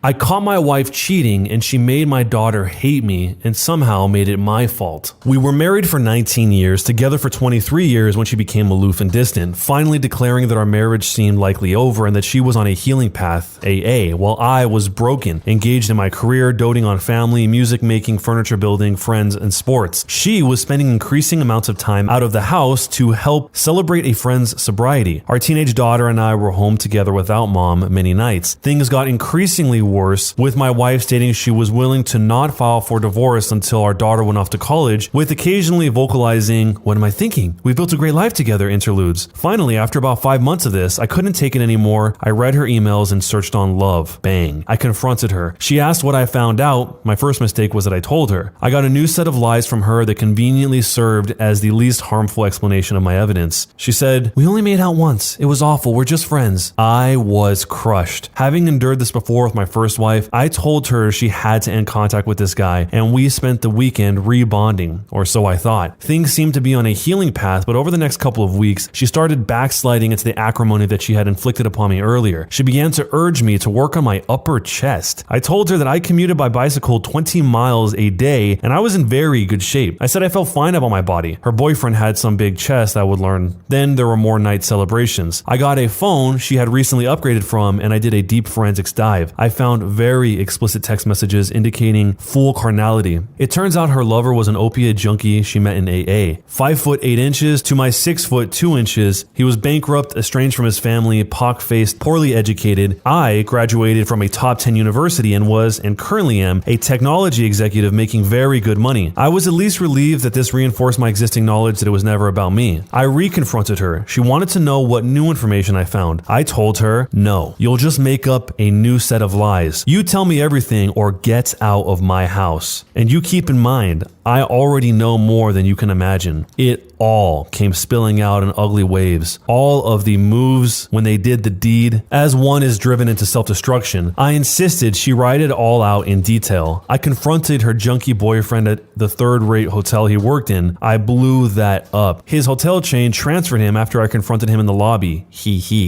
I caught my wife cheating and she made my daughter hate me and somehow made it my fault. We were married for 19 years, together for 23 years when she became aloof and distant, finally declaring that our marriage seemed likely over and that she was on a healing path, AA, while I was broken, engaged in my career, doting on family, music making, furniture building, friends, and sports. She was spending increasing amounts of time out of the house to help celebrate a friend's sobriety. Our teenage daughter and I were home together without mom many nights. Things got increasingly worse, with my wife stating she was willing to not file for divorce until our daughter went off to college, with occasionally vocalizing, "What am I thinking? We've built a great life together," interludes. Finally, after about 5 months of this, I couldn't take it anymore. I read her emails and searched on love. Bang. I confronted her. She asked what I found out. My first mistake was that I told her. I got a new set of lies from her that conveniently served as the least harmful explanation of my evidence. She said, "We only made out once. It was awful. We're just friends." I was crushed. Having endured this before with my first wife, I told her she had to end contact with this guy, and we spent the weekend rebonding, or so I thought. Things seemed to be on a healing path, but over the next couple of weeks, she started backsliding into the acrimony that she had inflicted upon me earlier. She began to urge me to work on my upper chest. I told her that I commuted by bicycle 20 miles a day, and I was in very good shape. I said I felt fine about my body. Her boyfriend had some big chest I would learn. Then there were more night celebrations. I got a phone she had recently upgraded from, and I did a deep forensics dive. I found very explicit text messages indicating full carnality. It turns out her lover was an opiate junkie she met in AA. 5 foot 8 inches to my 6 foot 2 inches. He was bankrupt, estranged from his family, pock-faced, poorly educated. I graduated from a top 10 university and was, and currently am, a technology executive making very good money. I was at least relieved that this reinforced my existing knowledge that it was never about me. I reconfronted her. She wanted to know what new information I found. I told her, no, you'll just make up a new set of lies. You tell me everything or get out of my house. And you keep in mind, I already know more than you can imagine. It all came spilling out in ugly waves. All of the moves when they did the deed, as one is driven into self-destruction. I insisted she write it all out in detail. I confronted her junkie boyfriend at the third-rate hotel he worked in. I blew that up. His hotel chain transferred him after I confronted him in the lobby.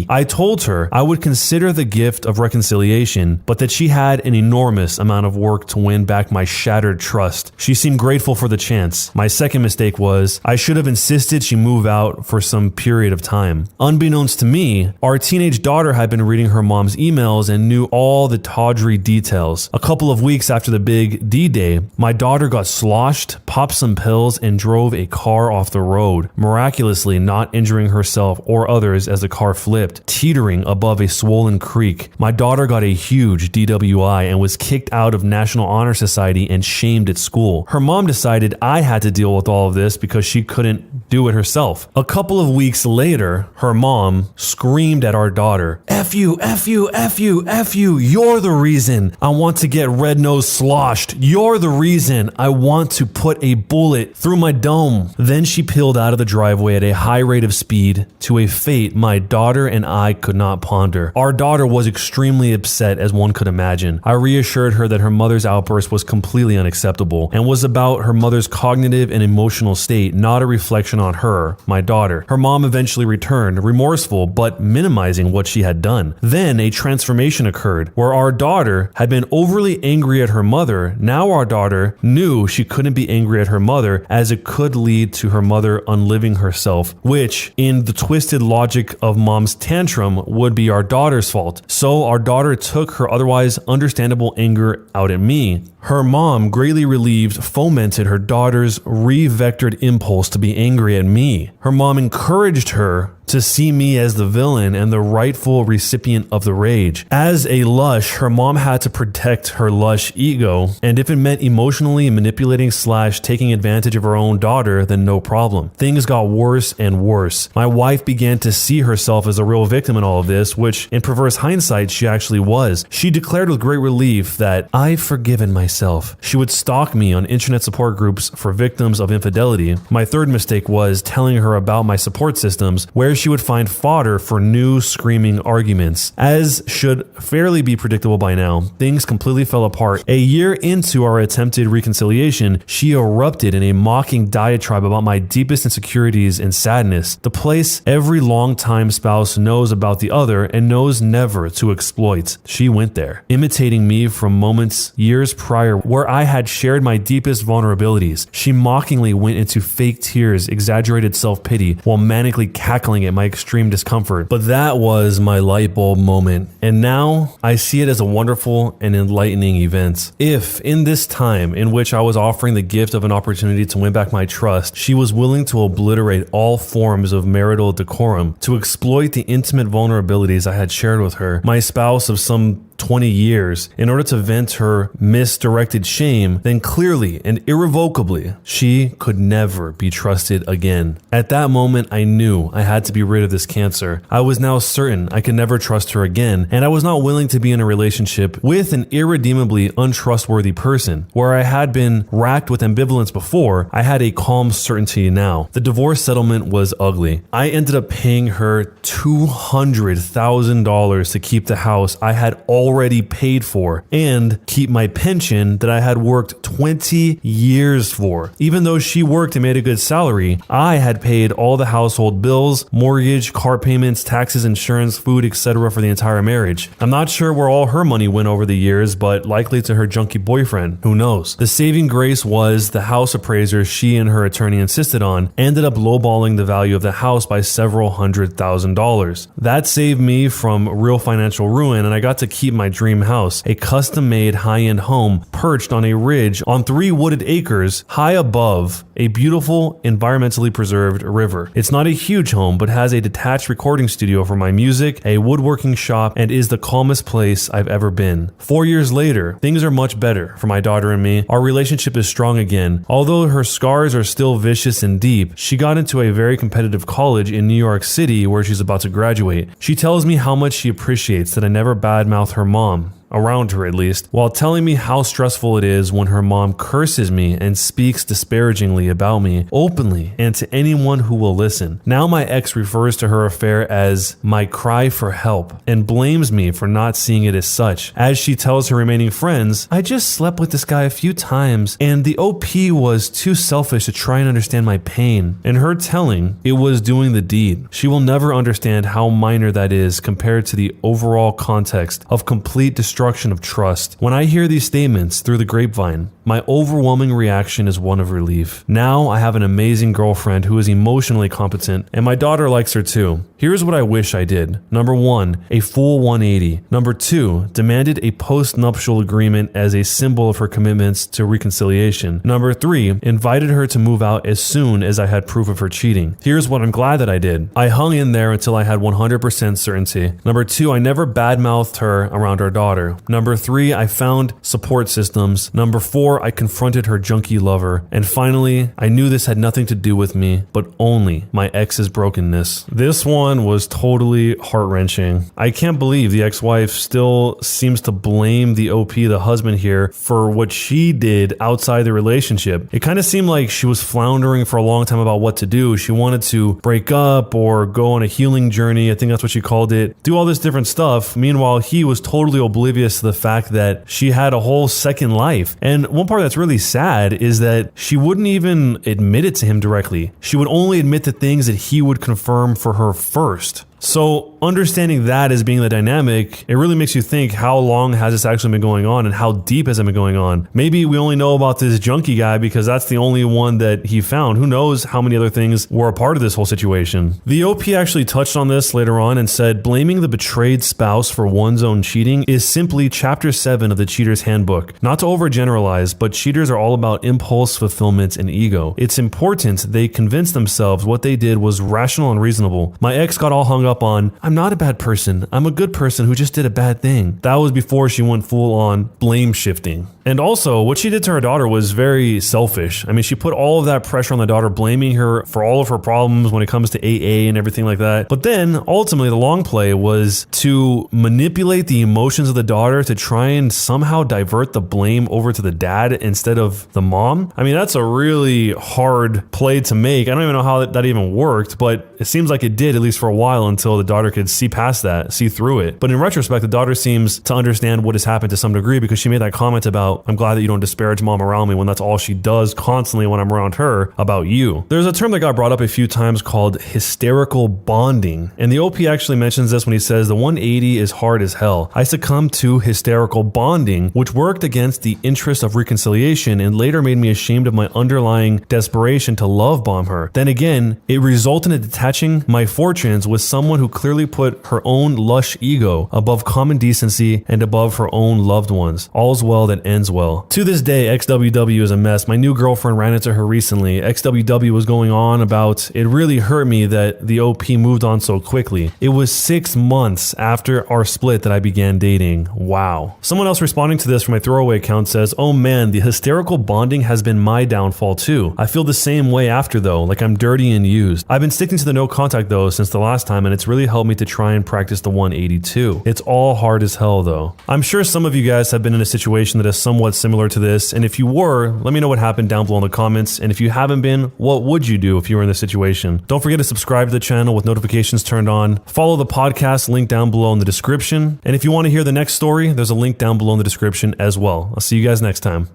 I told her I would consider the gift of reconciliation, but that she had an enormous amount of work to win back my shattered trust. She seemed grateful for the chance. My second mistake was I should have insisted she move out for some period of time. Unbeknownst to me, our teenage daughter had been reading her mom's emails and knew all the tawdry details. A couple of weeks after the big D-Day, my daughter got sloshed, popped some pills, and drove a car off the road, miraculously not injuring herself or others as the car flipped, teetering above a swollen creek. My daughter got a huge DWI and was kicked out of National Honor Society and shamed at school. Her mom decided I had to deal with all of this because she couldn't do it herself. A couple of weeks later, her mom screamed at our daughter, "F you, F you, F you, F you, you're the reason I want to get red nose sloshed. You're the reason I want to put a bullet through my dome." Then she peeled out of the driveway at a high rate of speed to a fate my daughter and I could not ponder. Our daughter was extremely upset, as one could imagine. I reassured her that her mother's outburst was completely unacceptable and was about her mother's cognitive and emotional state, not a reflection on her, my daughter. Her mom eventually returned, remorseful but minimizing what she had done. Then a transformation occurred where our daughter had been overly angry at her mother. Now our daughter knew she couldn't be angry at her mother, as it could lead to her mother unliving herself, which, in the twisted logic of mom's tantrum, would be our daughter's fault. So our daughter took her otherwise understandable anger out at me. Her mom, greatly relieved, fomented her daughter's re-vectored impulse to be angry at me. Her mom encouraged her to see me as the villain and the rightful recipient of the rage. As a lush, her mom had to protect her lush ego, and if it meant emotionally manipulating / taking advantage of her own daughter, then no problem. Things got worse and worse. My wife began to see herself as a real victim in all of this, which in perverse hindsight she actually was. She declared with great relief that I've forgiven myself. She would stalk me on internet support groups for victims of infidelity. My third mistake was telling her about my support systems, where where she would find fodder for new screaming arguments. As should fairly be predictable by now, things completely fell apart. A year into our attempted reconciliation, she erupted in a mocking diatribe about my deepest insecurities and sadness, the place every longtime spouse knows about the other and knows never to exploit. She went there, imitating me from moments years prior where I had shared my deepest vulnerabilities. She mockingly went into fake tears, exaggerated self-pity, while manically cackling at my extreme discomfort. But that was my light bulb moment, and now I see it as a wonderful and enlightening event. If, in this time in which I was offering the gift of an opportunity to win back my trust, she was willing to obliterate all forms of marital decorum, to exploit the intimate vulnerabilities I had shared with her, my spouse of some 20 years, in order to vent her misdirected shame, then clearly and irrevocably, she could never be trusted again. At that moment, I knew I had to be rid of this cancer. I was now certain I could never trust her again, and I was not willing to be in a relationship with an irredeemably untrustworthy person. Where I had been racked with ambivalence before, I had a calm certainty now. The divorce settlement was ugly. I ended up paying her $200,000 to keep the house I had already paid for and keep my pension that I had worked 20 years for. Even though she worked and made a good salary, I had paid all the household bills, mortgage, car payments, taxes, insurance, food, etc. for the entire marriage. I'm not sure where all her money went over the years, but likely to her junkie boyfriend. Who knows? The saving grace was the house appraiser she and her attorney insisted on ended up lowballing the value of the house by several $100,000. That saved me from real financial ruin, and I got to keep my dream house, a custom-made high-end home perched on a ridge on 3 wooded acres high above a beautiful, environmentally preserved river. It's not a huge home, but has a detached recording studio for my music, a woodworking shop, and is the calmest place I've ever been. 4 years later, things are much better for my daughter and me. Our relationship is strong again. Although her scars are still vicious and deep, she got into a very competitive college in New York City where she's about to graduate. She tells me how much she appreciates that I never badmouth her mom, around her at least, while telling me how stressful it is when her mom curses me and speaks disparagingly about me openly and to anyone who will listen. Now my ex refers to her affair as my cry for help and blames me for not seeing it as such. As she tells her remaining friends, I just slept with this guy a few times and the OP was too selfish to try and understand my pain. In her telling, it was doing the deed. She will never understand how minor that is compared to the overall context of complete destruction of trust. When I hear these statements through the grapevine, my overwhelming reaction is one of relief. Now I have an amazing girlfriend who is emotionally competent, and my daughter likes her too. Here's what I wish I did. Number 1, a full 180. Number 2, demanded a post-nuptial agreement as a symbol of her commitments to reconciliation. Number 3, invited her to move out as soon as I had proof of her cheating. Here's what I'm glad that I did. I hung in there until I had 100% certainty. Number 2, I never badmouthed her around our daughter. Number 3, I found support systems. Number 4, I confronted her junkie lover. And finally, I knew this had nothing to do with me, but only my ex's brokenness. This one was totally heart-wrenching. I can't believe the ex-wife still seems to blame the OP, the husband here, for what she did outside the relationship. It kind of seemed like she was floundering for a long time about what to do. She wanted to break up or go on a healing journey. I think that's what she called it. Do all this different stuff. Meanwhile, he was totally oblivious to the fact that she had a whole second life. And one part that's really sad is that she wouldn't even admit it to him directly. She would only admit to things that he would confirm for her first. So understanding that as being the dynamic, it really makes you think, how long has this actually been going on and how deep has it been going on? Maybe we only know about this junkie guy because that's the only one that he found. Who knows how many other things were a part of this whole situation? The OP actually touched on this later on and said, blaming the betrayed spouse for one's own cheating is simply chapter 7 of the cheater's handbook. Not to overgeneralize, but cheaters are all about impulse, fulfillment, and ego. It's important they convince themselves what they did was rational and reasonable. My ex got all hung up on, I'm not a bad person, I'm a good person who just did a bad thing. That was before she went full on blame shifting. And also, what she did to her daughter was very selfish. I mean, she put all of that pressure on the daughter, blaming her for all of her problems when it comes to AA and everything like that. But then, ultimately, the long play was to manipulate the emotions of the daughter to try and somehow divert the blame over to the dad instead of the mom. I mean, that's a really hard play to make. I don't even know how that even worked, but It seems like it did, at least for a while, until the daughter could see past that, see through it. But in retrospect, the daughter seems to understand what has happened to some degree, because she made that comment about, I'm glad that you don't disparage mom around me, when that's all she does constantly when I'm around her about you. There's a term that got brought up a few times called hysterical bonding. And the OP actually mentions this when he says the 180 is hard as hell. I succumbed to hysterical bonding, which worked against the interest of reconciliation and later made me ashamed of my underlying desperation to love bomb her. Then again, it resulted in detaching my fortunes with someone who clearly put her own lush ego above common decency and above her own loved ones. All's well that ends well. To this day, XWW is a mess. My new girlfriend ran into her recently. XWW was going on about, it really hurt me that the OP moved on so quickly. It was 6 months after our split that I began dating. Wow. Someone else responding to this from my throwaway account says, oh man, the hysterical bonding has been my downfall too. I feel the same way after though, like I'm dirty and used. I've been sticking to the no contact though since the last time, and it's really helped me to try and practice the 182. It's all hard as hell though. I'm sure some of you guys have been in a situation that is somewhat similar to this, and if you were, let me know what happened down below in the comments, and if you haven't been, what would you do if you were in this situation? Don't forget to subscribe to the channel with notifications turned on. Follow the podcast link down below in the description, and if you want to hear the next story, there's a link down below in the description as well. I'll see you guys next time.